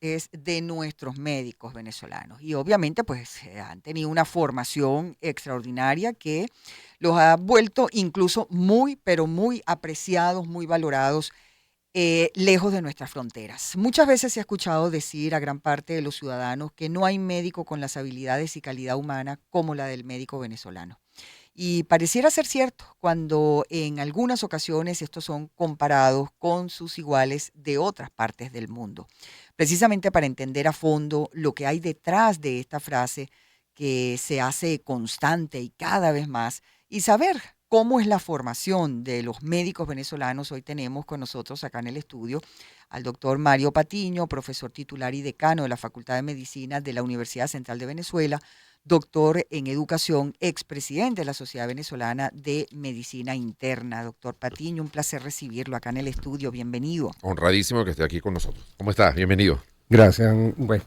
es de nuestros médicos venezolanos. Y obviamente pues han tenido una formación extraordinaria que los ha vuelto incluso muy, pero muy apreciados, muy valorados, lejos de nuestras fronteras. Muchas veces se ha escuchado decir a gran parte de los ciudadanos que no hay médico con las habilidades y calidad humana como la del médico venezolano. Y pareciera ser cierto cuando en algunas ocasiones estos son comparados con sus iguales de otras partes del mundo. Precisamente para entender a fondo lo que hay detrás de esta frase que se hace constante y cada vez más y saber cómo es la formación de los médicos venezolanos. Hoy tenemos con nosotros acá en el estudio al doctor Mario Patiño, profesor titular y decano de la Facultad de Medicina de la Universidad Central de Venezuela, doctor en educación, expresidente de la Sociedad Venezolana de Medicina Interna. Doctor Patiño, un placer recibirlo acá en el estudio. Bienvenido. Honradísimo que esté aquí con nosotros. ¿Cómo está? Bienvenido. Gracias. Pues,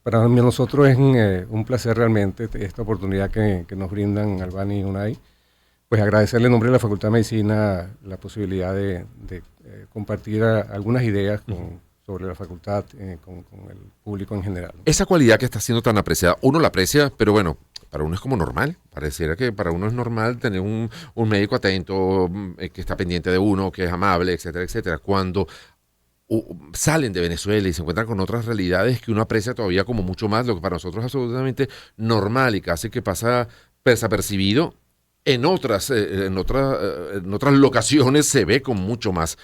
para nosotros es un placer realmente esta oportunidad que nos brindan Albani y UNAI. Pues agradecerle en nombre de la Facultad de Medicina la posibilidad de compartir algunas ideas sobre la facultad con el público en general. Esa cualidad que está siendo tan apreciada, uno la aprecia, pero bueno, para uno es como normal. Pareciera que para uno es normal tener un médico atento, que está pendiente de uno, que es amable, etcétera, etcétera. Cuando salen de Venezuela y se encuentran con otras realidades que uno aprecia todavía como mucho más, lo que para nosotros es absolutamente normal y casi que pasa desapercibido. En otras locaciones se ve con mucho más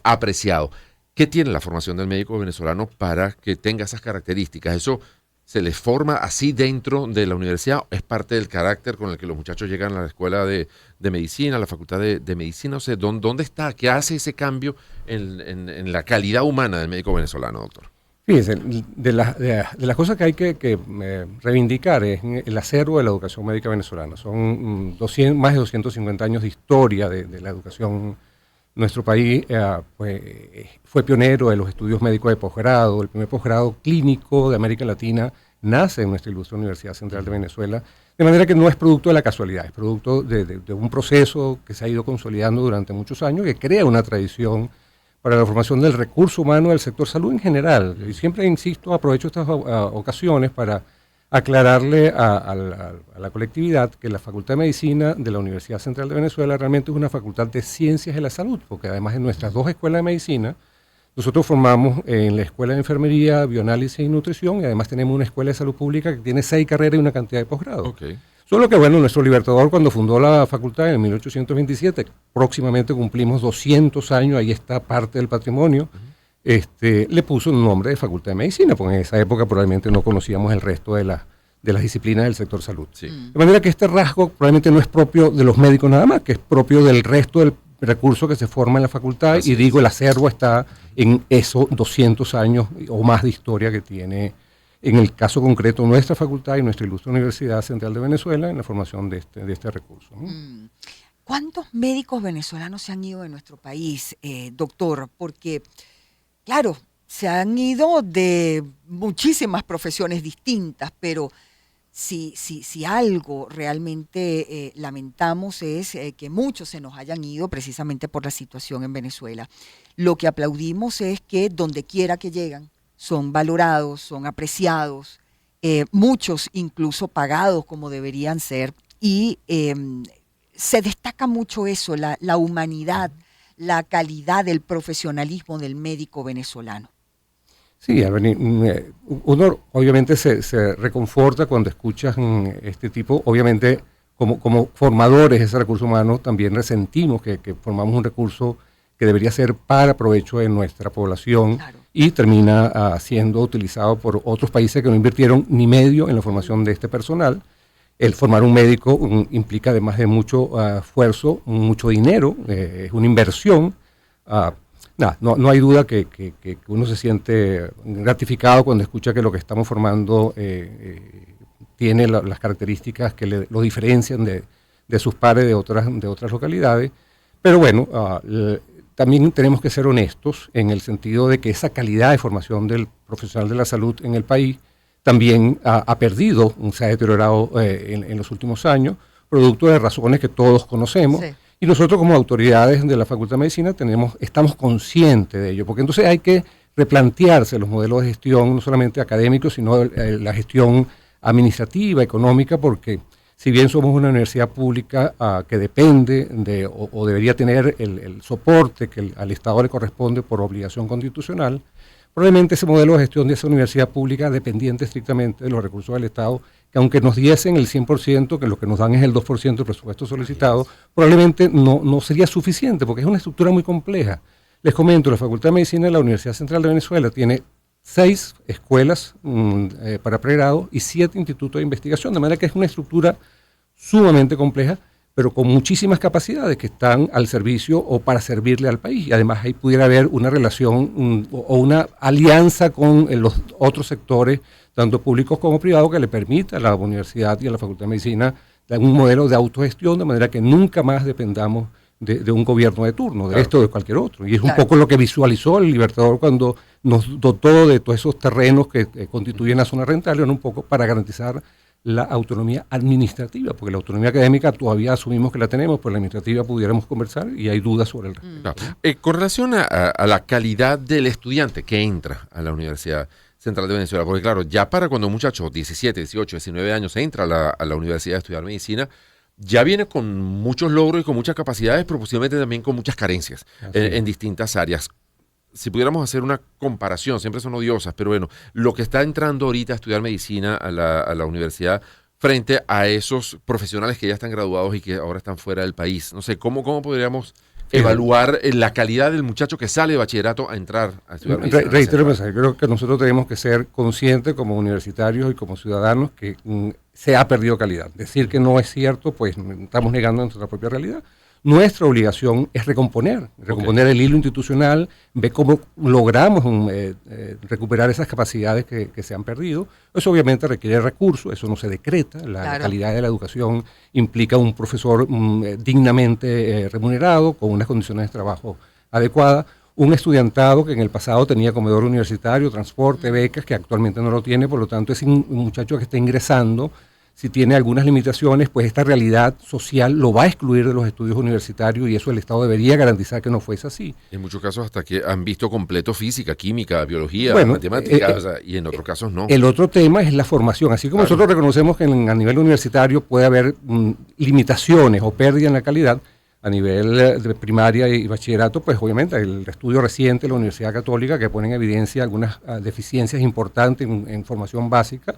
apreciado. ¿Qué tiene la formación del médico venezolano para que tenga esas características? ¿Eso se les forma así dentro de la universidad? ¿Es parte del carácter con el que los muchachos llegan a la escuela de medicina, a la facultad de medicina? O sea, ¿dónde está? ¿Qué hace ese cambio en la calidad humana del médico venezolano, doctor? Fíjense, de las cosas que hay que reivindicar es el acervo de la educación médica venezolana. Son más de 250 años de historia de la educación. Nuestro país pues, fue pionero de los estudios médicos de posgrado. El primer posgrado clínico de América Latina nace en nuestra ilustre Universidad Central de Venezuela, de manera que no es producto de la casualidad, es producto de un proceso que se ha ido consolidando durante muchos años, que crea una tradición para la formación del recurso humano del sector salud en general. Y siempre insisto, aprovecho estas ocasiones para aclararle a la colectividad que la Facultad de Medicina de la Universidad Central de Venezuela realmente es una facultad de ciencias de la salud, porque además en nuestras dos escuelas de medicina, nosotros formamos en la Escuela de Enfermería, Bioanálisis y Nutrición, y además tenemos una Escuela de Salud Pública que tiene 6 carreras y una cantidad de posgrado. Okay. Solo que, bueno, nuestro libertador cuando fundó la facultad en 1827, próximamente cumplimos 200 años, ahí está parte del patrimonio, le puso un nombre de Facultad de Medicina, porque en esa época probablemente no conocíamos el resto de las disciplinas del sector salud. Sí. De manera que este rasgo probablemente no es propio de los médicos nada más, que es propio del resto del recurso que se forma en la facultad. Así y digo, el acervo está en esos 200 años o más de historia que tiene, en el caso concreto, nuestra facultad y nuestra ilustre Universidad Central de Venezuela en la formación de este recurso, ¿no? ¿Cuántos médicos venezolanos se han ido de nuestro país, doctor? Porque, claro, se han ido de muchísimas profesiones distintas, pero si algo realmente lamentamos es que muchos se nos hayan ido precisamente por la situación en Venezuela. Lo que aplaudimos es que donde quiera que llegan, son valorados, son apreciados, muchos incluso pagados como deberían ser, y se destaca mucho eso, la humanidad, la calidad, el profesionalismo del médico venezolano. Sí, uno obviamente se reconforta cuando escuchas este tipo, obviamente como formadores de ese recurso humano también resentimos que formamos un recurso que debería ser para provecho de nuestra población. Claro. Y termina siendo utilizado por otros países que no invirtieron ni medio en la formación de este personal. El formar un médico implica además de mucho esfuerzo, mucho dinero, es una inversión. No hay duda que uno se siente gratificado cuando escucha que lo que estamos formando tiene las características que lo diferencian de sus pares de otras localidades. Pero bueno, también tenemos que ser honestos en el sentido de que esa calidad de formación del profesional de la salud en el país también ha perdido, se ha deteriorado en los últimos años, producto de razones que todos conocemos. Sí. Y nosotros como autoridades de la Facultad de Medicina estamos conscientes de ello, porque entonces hay que replantearse los modelos de gestión, no solamente académicos, sino la gestión administrativa, económica, porque si bien somos una universidad pública que depende o debería tener el soporte que al Estado le corresponde por obligación constitucional, probablemente ese modelo de gestión de esa universidad pública dependiente estrictamente de los recursos del Estado, que aunque nos diesen el 100%, que lo que nos dan es el 2% del presupuesto solicitado, probablemente no sería suficiente, porque es una estructura muy compleja. Les comento, la Facultad de Medicina de la Universidad Central de Venezuela tiene 6 escuelas para pregrado y 7 institutos de investigación, de manera que es una estructura sumamente compleja, pero con muchísimas capacidades que están al servicio o para servirle al país. Y además ahí pudiera haber una relación o una alianza con los otros sectores, tanto públicos como privados, que le permita a la universidad y a la Facultad de Medicina un modelo de autogestión, de manera que nunca más dependamos de un gobierno de turno, de esto o de cualquier otro. Y es un poco lo que visualizó el Libertador cuando nos dotó de todos esos terrenos que constituyen la zona rentable, un poco para garantizar la autonomía administrativa, porque la autonomía académica todavía asumimos que la tenemos, pero la administrativa pudiéramos conversar y hay dudas sobre el respecto. Con relación a la calidad del estudiante que entra a la Universidad Central de Venezuela, porque claro, ya para cuando un muchacho 17, 18, 19 años entra a la universidad a estudiar medicina, ya viene con muchos logros y con muchas capacidades, pero posiblemente también con muchas carencias en distintas áreas. Si pudiéramos hacer una comparación, siempre son odiosas, pero bueno, lo que está entrando ahorita a estudiar medicina a la universidad frente a esos profesionales que ya están graduados y que ahora están fuera del país. No sé, ¿cómo podríamos evaluar la calidad del muchacho que sale de bachillerato a entrar a estudiar medicina? Reitero el mensaje, creo que nosotros tenemos que ser conscientes como universitarios y como ciudadanos que se ha perdido calidad. Decir que no es cierto, pues estamos negando nuestra propia realidad. Nuestra obligación es recomponer el hilo institucional, ver cómo logramos recuperar esas capacidades que se han perdido. Eso obviamente requiere recursos, eso no se decreta. La calidad de la educación implica un profesor dignamente remunerado, con unas condiciones de trabajo adecuadas, un estudiantado que en el pasado tenía comedor universitario, transporte, becas, que actualmente no lo tiene, por lo tanto es un muchacho que está ingresando. Si tiene algunas limitaciones, pues esta realidad social lo va a excluir de los estudios universitarios y eso el Estado debería garantizar que no fuese así. En muchos casos hasta que han visto completo física, química, biología, matemáticas, y en otros casos no. El otro tema es la formación. Así como nosotros reconocemos que a nivel universitario puede haber limitaciones o pérdida en la calidad, a nivel de primaria y bachillerato, pues obviamente el estudio reciente de la Universidad Católica que pone en evidencia algunas deficiencias importantes en formación básica,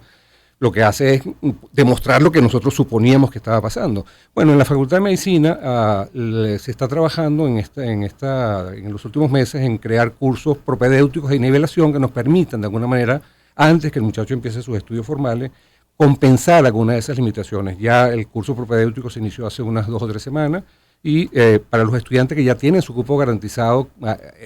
lo que hace es demostrar lo que nosotros suponíamos que estaba pasando. Bueno, en la Facultad de Medicina se está trabajando en los últimos meses en crear cursos propedéuticos de nivelación que nos permitan, de alguna manera, antes que el muchacho empiece sus estudios formales, compensar algunas de esas limitaciones. Ya el curso propedéutico se inició hace unas 2 o 3 semanas y para los estudiantes que ya tienen su cupo garantizado,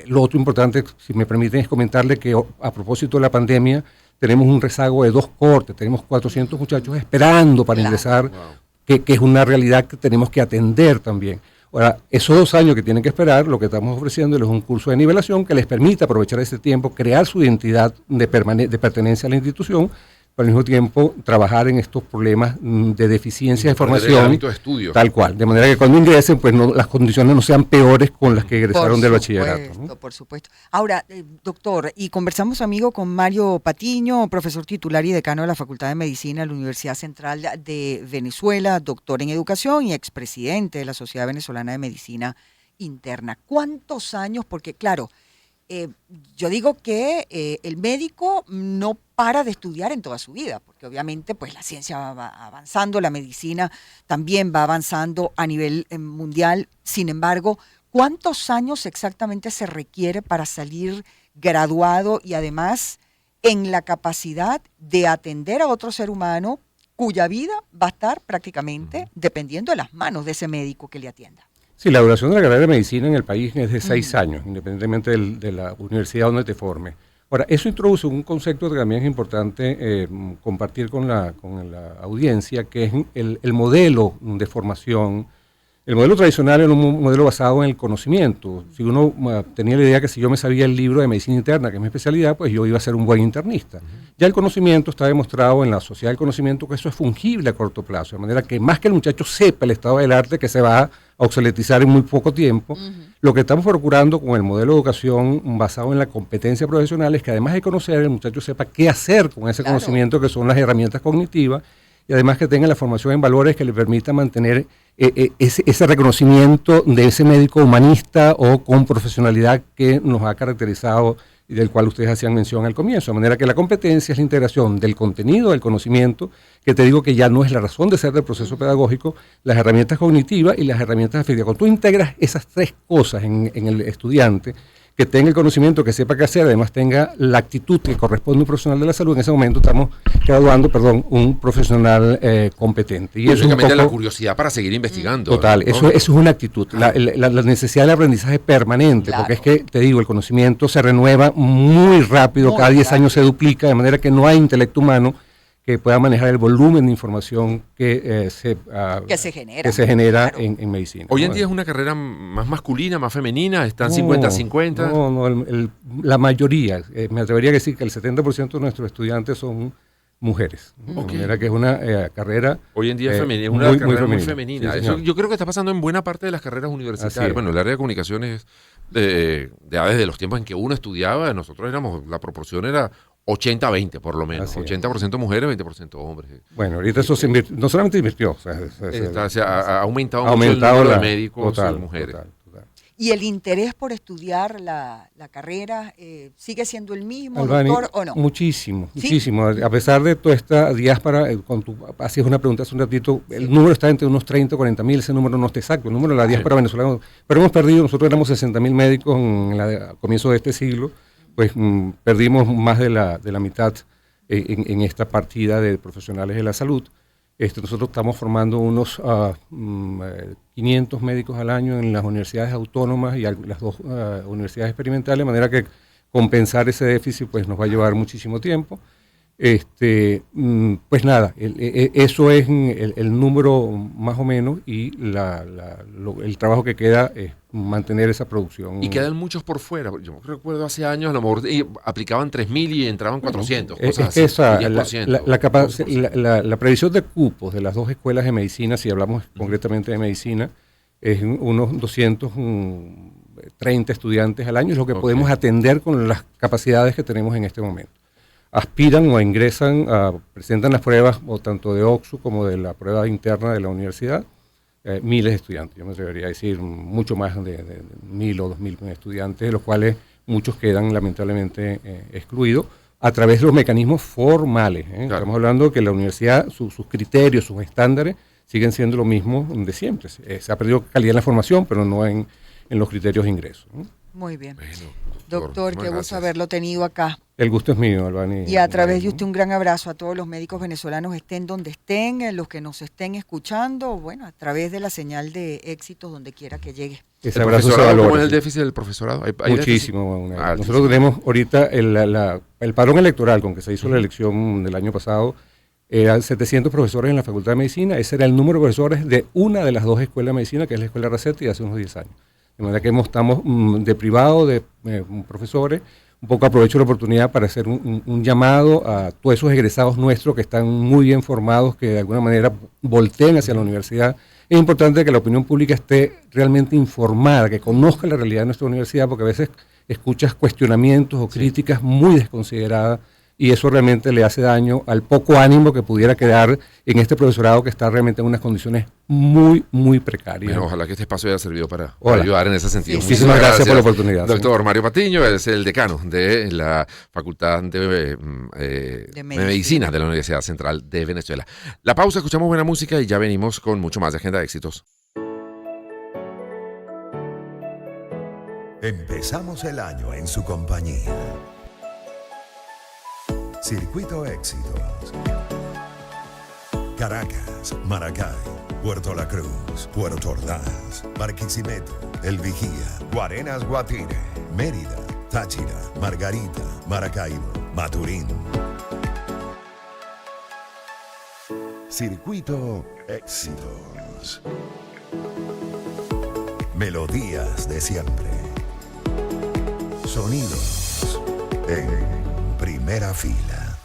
lo otro importante, si me permiten, es comentarle que a propósito de la pandemia, tenemos un rezago de 2 cortes, tenemos 400 muchachos esperando para ingresar, que es una realidad que tenemos que atender también. Ahora, esos 2 años que tienen que esperar, lo que estamos ofreciéndoles es un curso de nivelación que les permita aprovechar ese tiempo, crear su identidad de pertenencia a la institución, pero al mismo tiempo trabajar en estos problemas de deficiencia de formación, tal cual, de manera que cuando ingresen, pues las condiciones no sean peores con las que egresaron del bachillerato, ¿no? Por supuesto. Ahora, doctor, y conversamos, amigo, con Mario Patiño, profesor titular y decano de la Facultad de Medicina de la Universidad Central de Venezuela, doctor en educación y expresidente de la Sociedad Venezolana de Medicina Interna. ¿Cuántos años? Porque, claro, yo digo que el médico no para de estudiar en toda su vida, porque obviamente pues la ciencia va avanzando, la medicina también va avanzando a nivel mundial. Sin embargo, ¿cuántos años exactamente se requiere para salir graduado y además en la capacidad de atender a otro ser humano cuya vida va a estar prácticamente dependiendo de las manos de ese médico que le atienda? Sí, la duración de la carrera de medicina en el país es de 6 años, independientemente de la universidad donde te forme. Ahora, eso introduce un concepto que también es importante compartir con la audiencia, que es el modelo de formación. El modelo tradicional era un modelo basado en el conocimiento. Si uno tenía la idea que si yo me sabía el libro de medicina interna, que es mi especialidad, pues yo iba a ser un buen internista. Ya el conocimiento está demostrado en la sociedad del conocimiento que eso es fungible a corto plazo, de manera que más que el muchacho sepa el estado del arte que se va a obsoletizar en muy poco tiempo, lo que estamos procurando con el modelo de educación basado en la competencia profesional es que además de conocer, el muchacho sepa qué hacer con ese conocimiento que son las herramientas cognitivas y además que tenga la formación en valores que le permita mantener ese reconocimiento de ese médico humanista o con profesionalidad que nos ha caracterizado y del cual ustedes hacían mención al comienzo. De manera que la competencia es la integración del contenido, del conocimiento, que te digo que ya no es la razón de ser del proceso pedagógico, las herramientas cognitivas y las herramientas afectivas. Cuando tú integras esas tres cosas en el estudiante, que tenga el conocimiento, que sepa qué hacer, además tenga la actitud que corresponde a un profesional de la salud, en ese momento estamos graduando, un profesional competente. Y eso es la curiosidad para seguir investigando. Total, ¿no? Eso es una actitud, la necesidad del aprendizaje permanente, porque es que, te digo, el conocimiento se renueva muy rápido, cada 10 años se duplica, de manera que no hay intelecto humano que pueda manejar el volumen de información que se genera en medicina. Hoy en día es una carrera más masculina, más femenina, están 50-50. No, la mayoría, me atrevería a decir que el 70% de nuestros estudiantes son mujeres. De manera que es una carrera hoy en día es una carrera muy femenina. Sí, eso yo creo que está pasando en buena parte de las carreras universitarias. Bueno, el área de comunicaciones ya desde los tiempos en que uno estudiaba, nosotros la proporción era 80-20 por lo menos, 80% mujeres, 20% hombres. Bueno, ahorita eso no solamente invirtió, ha aumentado mucho el número de médicos y mujeres. Total. ¿Y el interés por estudiar la carrera sigue siendo el mismo, Albany, doctor, o no? Muchísimo. A pesar de toda esta diáspora, cuando tú hacías una pregunta hace un ratito, el número está entre unos 30 o 40 mil, ese número no está exacto, el número de la diáspora venezolana, pero hemos perdido, nosotros éramos 60 mil médicos a comienzo de este siglo, pues perdimos más de la mitad en esta partida de profesionales de la salud. Nosotros estamos formando unos 500 médicos al año en las universidades autónomas y las dos universidades experimentales, de manera que compensar ese déficit pues nos va a llevar muchísimo tiempo. Pues nada, eso es el número más o menos y el trabajo que queda es mantener esa producción. Y quedan muchos por fuera. Yo recuerdo hace años, a lo mejor aplicaban 3.000 y entraban 400. Es que la previsión de cupos de las dos escuelas de medicina, si hablamos concretamente de medicina, es unos 230 estudiantes al año, es lo que podemos atender con las capacidades que tenemos en este momento. Aspiran o ingresan, presentan las pruebas o tanto de OXU como de la prueba interna de la universidad, miles de estudiantes. Yo me debería decir mucho más de 1.000 o 2.000 estudiantes, de los cuales muchos quedan lamentablemente excluidos a través de los mecanismos formales. Claro. Estamos hablando de que la universidad, sus criterios, sus estándares siguen siendo lo mismo de siempre. Se ha perdido calidad en la formación, pero no en los criterios de ingreso. Muy bien. Bueno, doctor, qué gusto haberlo tenido acá. El gusto es mío, Albany. Y a través de usted un gran abrazo a todos los médicos venezolanos, estén donde estén, los que nos estén escuchando, bueno, a través de la señal de éxitos donde quiera que llegue. Ese abrazo se valora. ¿Cómo es el déficit del profesorado? ¿Hay muchísimo. Nosotros tenemos ahorita el padrón electoral con que se hizo la elección del año pasado, eran 700 profesores en la Facultad de Medicina, ese era el número de profesores de una de las dos escuelas de medicina, que es la Escuela Raceta, y hace unos 10 años. De manera que estamos de privado, de profesores, un poco aprovecho la oportunidad para hacer un llamado a todos esos egresados nuestros que están muy bien formados, que de alguna manera volteen hacia la universidad. Es importante que la opinión pública esté realmente informada, que conozca la realidad de nuestra universidad, porque a veces escuchas cuestionamientos o críticas muy desconsideradas y eso realmente le hace daño al poco ánimo que pudiera quedar en este profesorado que está realmente en unas condiciones muy, muy precarias. Bueno, ojalá que este espacio haya servido para ayudar en ese sentido. Muchísimas gracias por la oportunidad. Doctor Mario Patiño es el decano de la Facultad de Medicina de la Universidad Central de Venezuela. La pausa, escuchamos buena música y ya venimos con mucho más de Agenda de Éxitos. Empezamos el año en su compañía. Circuito Éxitos. Caracas, Maracay, Puerto La Cruz, Puerto Ordaz, Barquisimeto, El Vigía, Guarenas, Guatire, Mérida, Táchira, Margarita, Maracaibo, Maturín. Circuito Éxitos. Melodías de siempre. Sonidos en primera fila.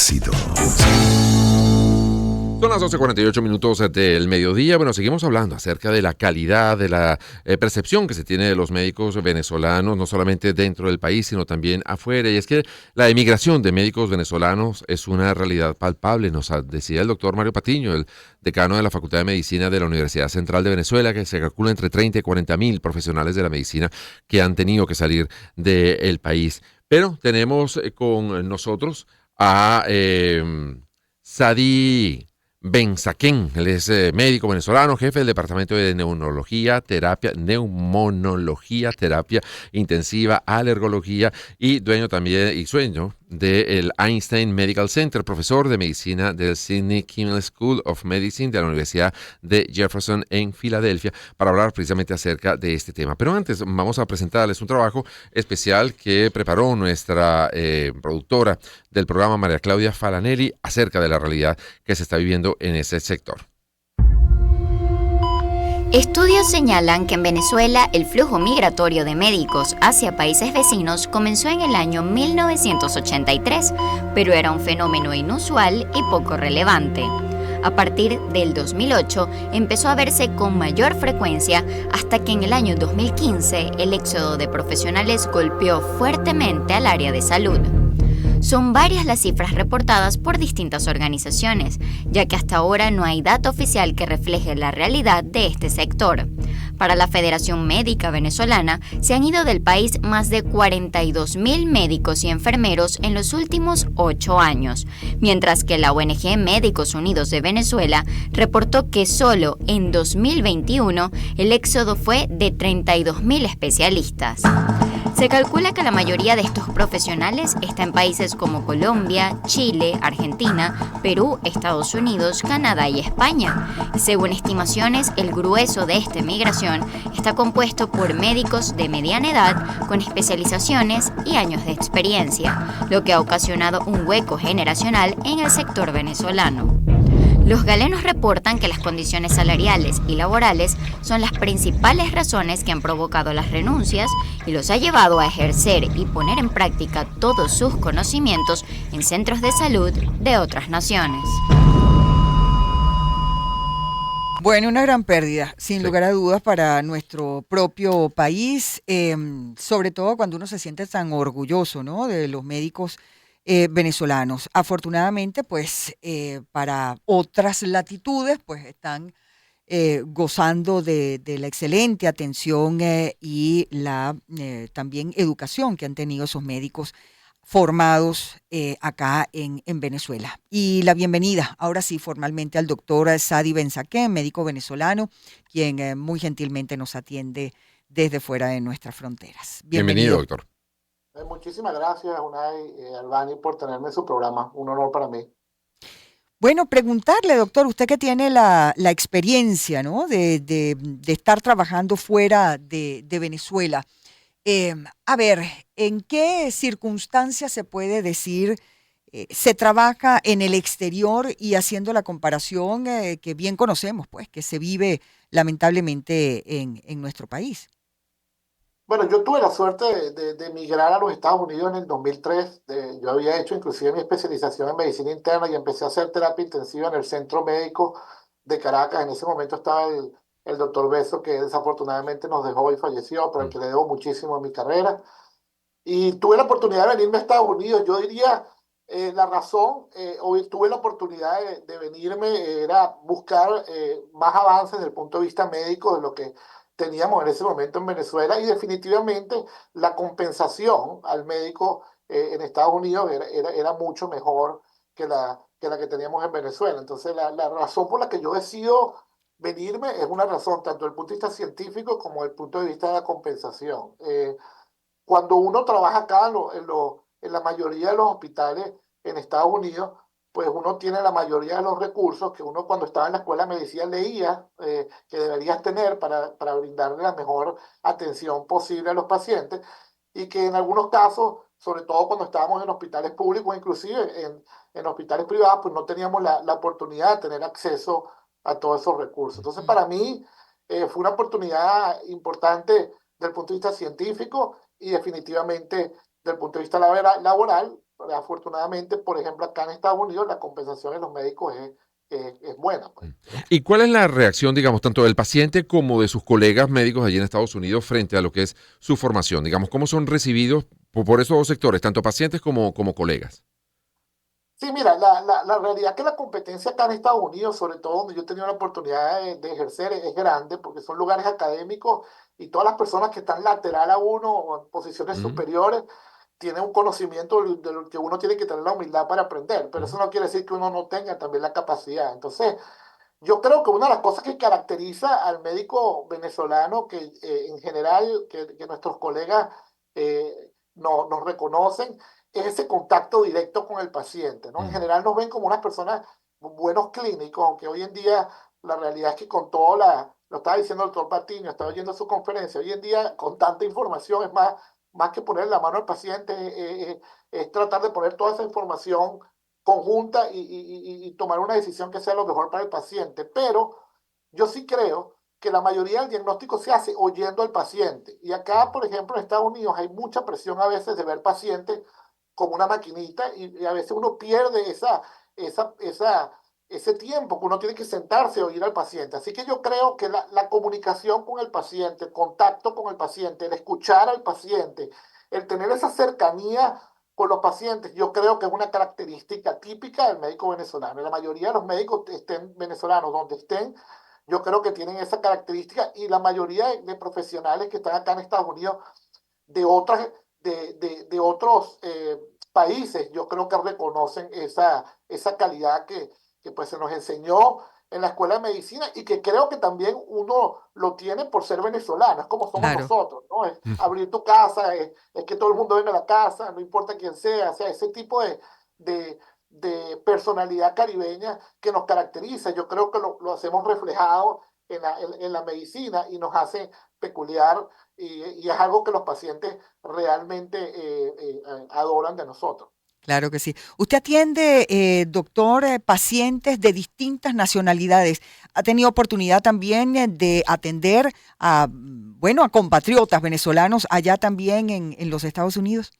Éxitos. Son las 12:48 del mediodía. Bueno, seguimos hablando acerca de la calidad, de la percepción que se tiene de los médicos venezolanos, no solamente dentro del país, sino también afuera. Y es que la emigración de médicos venezolanos es una realidad palpable, nos decía el doctor Mario Patiño, el decano de la Facultad de Medicina de la Universidad Central de Venezuela, que se calcula entre 30 y 40 mil profesionales de la medicina que han tenido que salir del país. Pero tenemos con nosotros a Sadi Benzaquén. Él es médico venezolano, jefe del Departamento de Neumonología, Terapia Intensiva, Alergología y dueño también del Einstein Medical Center, profesor de medicina del Sidney Kimmel School of Medicine de la Universidad de Jefferson en Filadelfia, para hablar precisamente acerca de este tema. Pero antes vamos a presentarles un trabajo especial que preparó nuestra productora del programa, María Claudia Falanelli, acerca de la realidad que se está viviendo en ese sector. Estudios señalan que en Venezuela el flujo migratorio de médicos hacia países vecinos comenzó en el año 1983, pero era un fenómeno inusual y poco relevante. A partir del 2008 empezó a verse con mayor frecuencia hasta que en el año 2015 el éxodo de profesionales golpeó fuertemente al área de salud. Son varias las cifras reportadas por distintas organizaciones, ya que hasta ahora no hay dato oficial que refleje la realidad de este sector. Para la Federación Médica Venezolana, se han ido del país más de 42.000 médicos y enfermeros en los últimos 8 años, mientras que la ONG Médicos Unidos de Venezuela reportó que solo en 2021 el éxodo fue de 32.000 especialistas. Se calcula que la mayoría de estos profesionales está en países como Colombia, Chile, Argentina, Perú, Estados Unidos, Canadá y España. Según estimaciones, el grueso de esta migración está compuesto por médicos de mediana edad con especializaciones y años de experiencia, lo que ha ocasionado un hueco generacional en el sector venezolano. Los galenos reportan que las condiciones salariales y laborales son las principales razones que han provocado las renuncias y los ha llevado a ejercer y poner en práctica todos sus conocimientos en centros de salud de otras naciones. Bueno, una gran pérdida, sin lugar a dudas, para nuestro propio país, sobre todo cuando uno se siente tan orgulloso, ¿no?, de los médicos venezolanos. Afortunadamente, pues para otras latitudes, pues están gozando de la excelente atención y la también educación que han tenido esos médicos formados acá en Venezuela. Y la bienvenida, ahora sí, formalmente al doctor Sadi Benzaquén, médico venezolano, quien muy gentilmente nos atiende desde fuera de nuestras fronteras. Bienvenido, doctor. Muchísimas gracias, Unai Albani, por tenerme en su programa. Un honor para mí. Bueno, preguntarle, doctor, usted que tiene la experiencia, ¿no?, de estar trabajando fuera de Venezuela. A ver, ¿en qué circunstancias se puede decir se trabaja en el exterior y haciendo la comparación que bien conocemos, pues, que se vive lamentablemente en nuestro país? Bueno, yo tuve la suerte de emigrar a los Estados Unidos en el 2003. Yo había hecho inclusive mi especialización en medicina interna y empecé a hacer terapia intensiva en el Centro Médico de Caracas. En ese momento estaba el doctor Beso, que desafortunadamente nos dejó y falleció, pero al que le debo muchísimo en mi carrera. Y tuve la oportunidad de venirme a Estados Unidos. Yo diría, la razón, hoy tuve la oportunidad de venirme, era buscar más avances desde el punto de vista médico de lo que teníamos en ese momento en Venezuela, y definitivamente la compensación al médico en Estados Unidos era mucho mejor que la que teníamos en Venezuela. Entonces la razón por la que yo decido venirme es una razón tanto desde el punto de vista científico como desde el punto de vista de la compensación. Cuando uno trabaja acá en la mayoría de los hospitales en Estados Unidos, pues uno tiene la mayoría de los recursos que uno cuando estaba en la escuela de medicina leía que deberías tener para brindarle la mejor atención posible a los pacientes, y que en algunos casos, sobre todo cuando estábamos en hospitales públicos, inclusive en hospitales privados, pues no teníamos la oportunidad de tener acceso a todos esos recursos. Entonces, para mí fue una oportunidad importante desde el punto de vista científico y definitivamente desde el punto de vista laboral, afortunadamente, por ejemplo, acá en Estados Unidos la compensación de los médicos es buena, pues. ¿Y cuál es la reacción, digamos, tanto del paciente como de sus colegas médicos allí en Estados Unidos frente a lo que es su formación? Digamos, ¿cómo son recibidos por esos dos sectores, tanto pacientes como colegas? Sí, mira, la realidad es que la competencia acá en Estados Unidos, sobre todo donde yo he tenido la oportunidad de ejercer, es grande porque son lugares académicos y todas las personas que están lateral a uno o en posiciones Ujú, superiores tienen un conocimiento de lo que uno tiene que tener la humildad para aprender, pero ujú, eso no quiere decir que uno no tenga también la capacidad. Entonces, yo creo que una de las cosas que caracteriza al médico venezolano, que en general, que nuestros colegas nos reconocen, es ese contacto directo con el paciente, ¿no? En ujú. general nos ven como unas personas buenos clínicos, aunque hoy en día la realidad es que con toda lo estaba diciendo el doctor Patiño, estaba oyendo su conferencia, hoy en día con tanta información es más que poner la mano al paciente, es tratar de poner toda esa información conjunta y tomar una decisión que sea lo mejor para el paciente. Pero yo sí creo que la mayoría del diagnóstico se hace oyendo al paciente. Y acá, por ejemplo, en Estados Unidos hay mucha presión a veces de ver pacientes como una maquinita y a veces uno pierde ese tiempo que uno tiene que sentarse a oír al paciente. Así que yo creo que la comunicación con el paciente, el contacto con el paciente, el escuchar al paciente, el tener esa cercanía con los pacientes, yo creo que es una característica típica del médico venezolano. La mayoría de los médicos estén venezolanos donde estén, yo creo que tienen esa característica y la mayoría de profesionales que están acá en Estados Unidos de otras de otros países, yo creo que reconocen esa calidad que pues se nos enseñó en la escuela de medicina y que creo que también uno lo tiene por ser venezolano, es como somos Claro. nosotros, ¿no? Es Mm. abrir tu casa, es que todo el mundo venga a la casa, no importa quién sea, o sea, ese tipo de, de personalidad caribeña que nos caracteriza, yo creo que lo hacemos reflejado en la medicina y nos hace peculiar y es algo que los pacientes realmente adoran de nosotros. Claro que sí. Usted atiende, doctor, pacientes de distintas nacionalidades. ¿Ha tenido oportunidad también de atender a, bueno, a compatriotas venezolanos allá también en los Estados Unidos?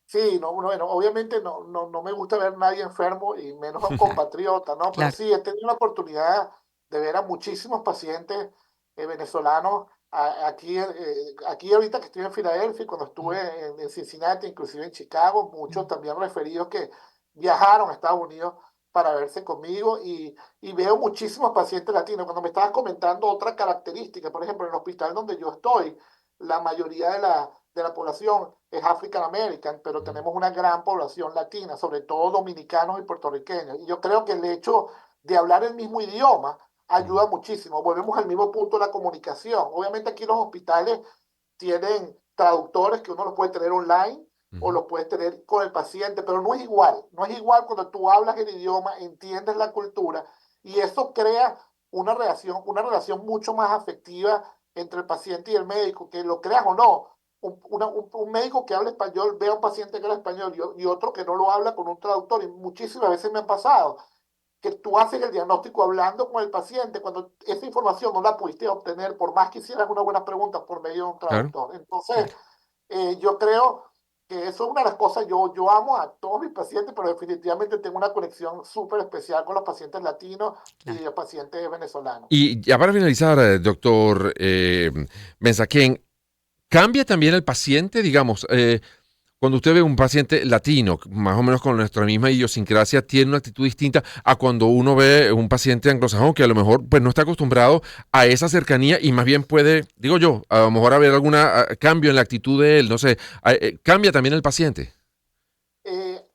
Sí, no, bueno, obviamente no me gusta ver a nadie enfermo y menos a un compatriota, ¿no? Pero Claro. sí, he tenido la oportunidad de ver a muchísimos pacientes venezolanos aquí ahorita que estoy en Filadelfia, y cuando estuve en Cincinnati, inclusive en Chicago, muchos también referidos que viajaron a Estados Unidos para verse conmigo y veo muchísimos pacientes latinos. Cuando me estabas comentando otra característica, por ejemplo, en el hospital donde yo estoy, la mayoría de la población es African American, pero tenemos una gran población latina, sobre todo dominicanos y puertorriqueños. Y yo creo que el hecho de hablar el mismo idioma ayuda muchísimo. Volvemos al mismo punto de la comunicación. Obviamente aquí los hospitales tienen traductores que uno los puede tener online o Ujú. los puedes tener con el paciente, pero no es igual. No es igual cuando tú hablas el idioma, entiendes la cultura y eso crea una relación mucho más afectiva entre el paciente y el médico, que lo creas o no. Un médico que habla español ve a un paciente que habla español y otro que no lo habla con un traductor. Y muchísimas veces me han pasado que tú haces el diagnóstico hablando con el paciente cuando esa información no la pudiste obtener por más que hicieras una buena pregunta por medio de un Claro. traductor. Entonces, Claro. yo creo que eso es una de las cosas, yo amo a todos mis pacientes, pero definitivamente tengo una conexión súper especial con los pacientes latinos y Claro. los pacientes venezolanos. Y ya para finalizar, doctor Benzaquén, ¿cambia también el paciente, digamos, cuando usted ve un paciente latino, más o menos con nuestra misma idiosincrasia, tiene una actitud distinta a cuando uno ve un paciente anglosajón que a lo mejor pues no está acostumbrado a esa cercanía y más bien puede, digo yo, a lo mejor haber algún cambio en la actitud de él, no sé, cambia también el paciente?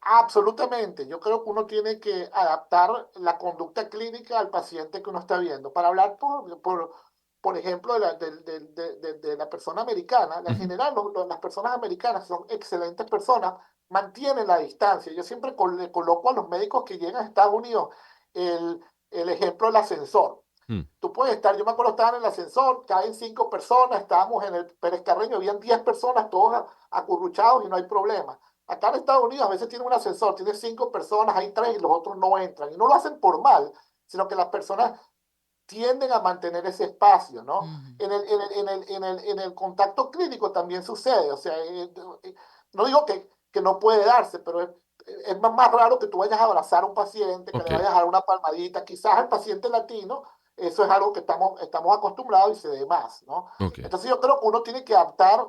Absolutamente. Yo creo que uno tiene que adaptar la conducta clínica al paciente que uno está viendo. Para hablar, por ejemplo, de la persona americana, en Ujú, general las personas americanas son excelentes personas, mantienen la distancia. Yo siempre le coloco a los médicos que llegan a Estados Unidos el, el ejemplo del ascensor. mm, Tú puedes estar, yo me acuerdo, estaba en el ascensor, caen 5 personas, estábamos en el Pérez Carreño, habían 10 personas, todos acurruchados y no hay problema. Acá en Estados Unidos a veces tiene un ascensor, tiene 5 personas, hay 3 y los otros no entran. Y no lo hacen por mal, sino que las personas tienden a mantener ese espacio, ¿no? Ujú. En el contacto clínico también sucede, o sea, no digo que no puede darse, pero es más raro que tú vayas a abrazar a un paciente, que Ok, le vayas a dar una palmadita. Quizás al paciente latino eso es algo que estamos acostumbrados y se ve más, ¿no? ok. Entonces yo creo que uno tiene que adaptar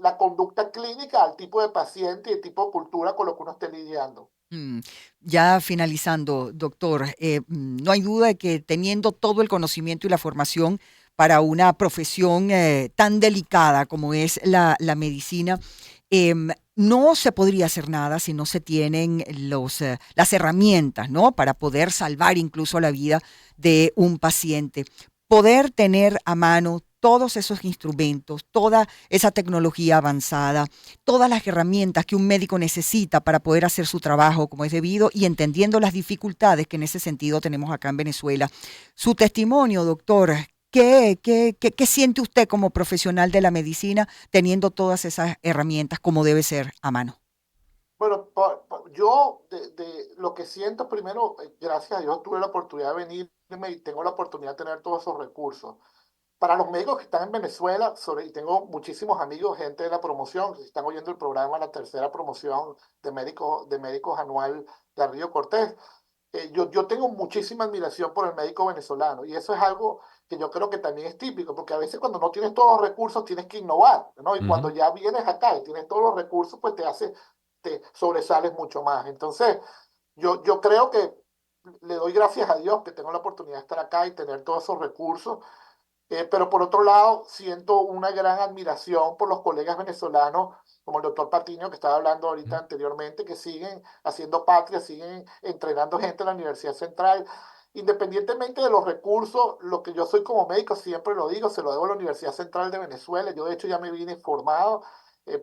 la conducta clínica al tipo de paciente y el tipo de cultura con lo que uno esté lidiando. Mm, Ya finalizando, doctor, no hay duda de que teniendo todo el conocimiento y la formación para una profesión tan delicada como es la medicina, no se podría hacer nada si no se tienen las herramientas, ¿no? Para poder salvar incluso la vida de un paciente. Poder tener a mano todos esos instrumentos, toda esa tecnología avanzada, todas las herramientas que un médico necesita para poder hacer su trabajo como es debido y entendiendo las dificultades que en ese sentido tenemos acá en Venezuela. Su testimonio, doctor, ¿qué siente usted como profesional de la medicina teniendo todas esas herramientas como debe ser a mano? Bueno, yo lo que siento primero, gracias a Dios tuve la oportunidad de venirme y tengo la oportunidad de tener todos esos recursos. Para los médicos que están en Venezuela, y tengo muchísimos amigos, gente de la promoción, que están oyendo el programa, la tercera promoción de médicos anual de Río Cortés. Yo tengo muchísima admiración por el médico venezolano y eso es algo que yo creo que también es típico, porque a veces cuando no tienes todos los recursos tienes que innovar, ¿no? Y cuando Ujú. ya vienes acá y tienes todos los recursos, pues te sobresales mucho más. Entonces, yo creo que le doy gracias a Dios que tengo la oportunidad de estar acá y tener todos esos recursos, pero por otro lado, siento una gran admiración por los colegas venezolanos, como el doctor Patiño, que estaba hablando ahorita anteriormente, que siguen haciendo patria, siguen entrenando gente en la Universidad Central. Independientemente de los recursos, lo que yo soy como médico, siempre lo digo, se lo debo a la Universidad Central de Venezuela. Yo de hecho ya me vine formado.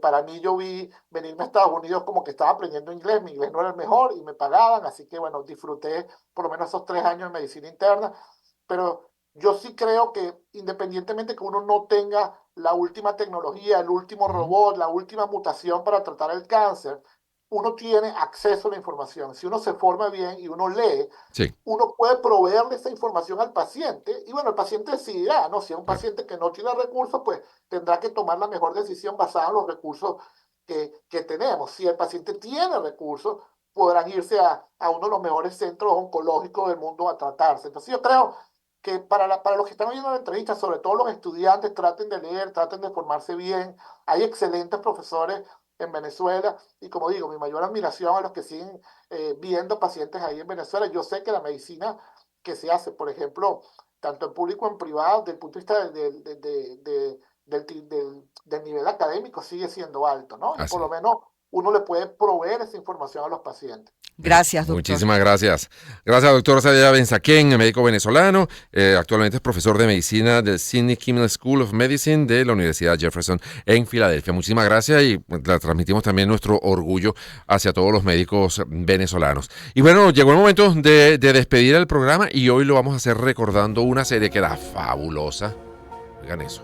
Para mí yo vi venirme a Estados Unidos como que estaba aprendiendo inglés, mi inglés no era el mejor y me pagaban, así que bueno, disfruté por lo menos esos 3 años de medicina interna, pero yo sí creo que independientemente que uno no tenga la última tecnología, el último Ujú. robot, la última mutación para tratar el cáncer, uno tiene acceso a la información. Si uno se forma bien y uno lee, Sí, uno puede proveerle esa información al paciente y bueno, el paciente decidirá, ¿no? Si es un claro. paciente que no tiene recursos, pues tendrá que tomar la mejor decisión basada en los recursos que tenemos. Si el paciente tiene recursos, podrán irse a uno de los mejores centros oncológicos del mundo a tratarse. Entonces yo creo que para los que están oyendo la entrevista, sobre todo los estudiantes, traten de leer, traten de formarse bien. Hay excelentes profesores en Venezuela y como digo, mi mayor admiración a los que siguen viendo pacientes ahí en Venezuela. Yo sé que la medicina que se hace, por ejemplo, tanto en público como en privado, desde el punto de vista del nivel académico, sigue siendo alto, ¿no? Y por Así. lo menos uno le puede proveer esa información a los pacientes. Gracias, doctor. Muchísimas gracias. Gracias, doctor Sadaya Benzaquén, médico venezolano. Actualmente es profesor de medicina del Sidney Kimmel School of Medicine de la Universidad Jefferson en Filadelfia. Muchísimas gracias y la transmitimos también nuestro orgullo hacia todos los médicos venezolanos. Y bueno, llegó el momento de despedir el programa y hoy lo vamos a hacer recordando una serie que era fabulosa. Oigan eso.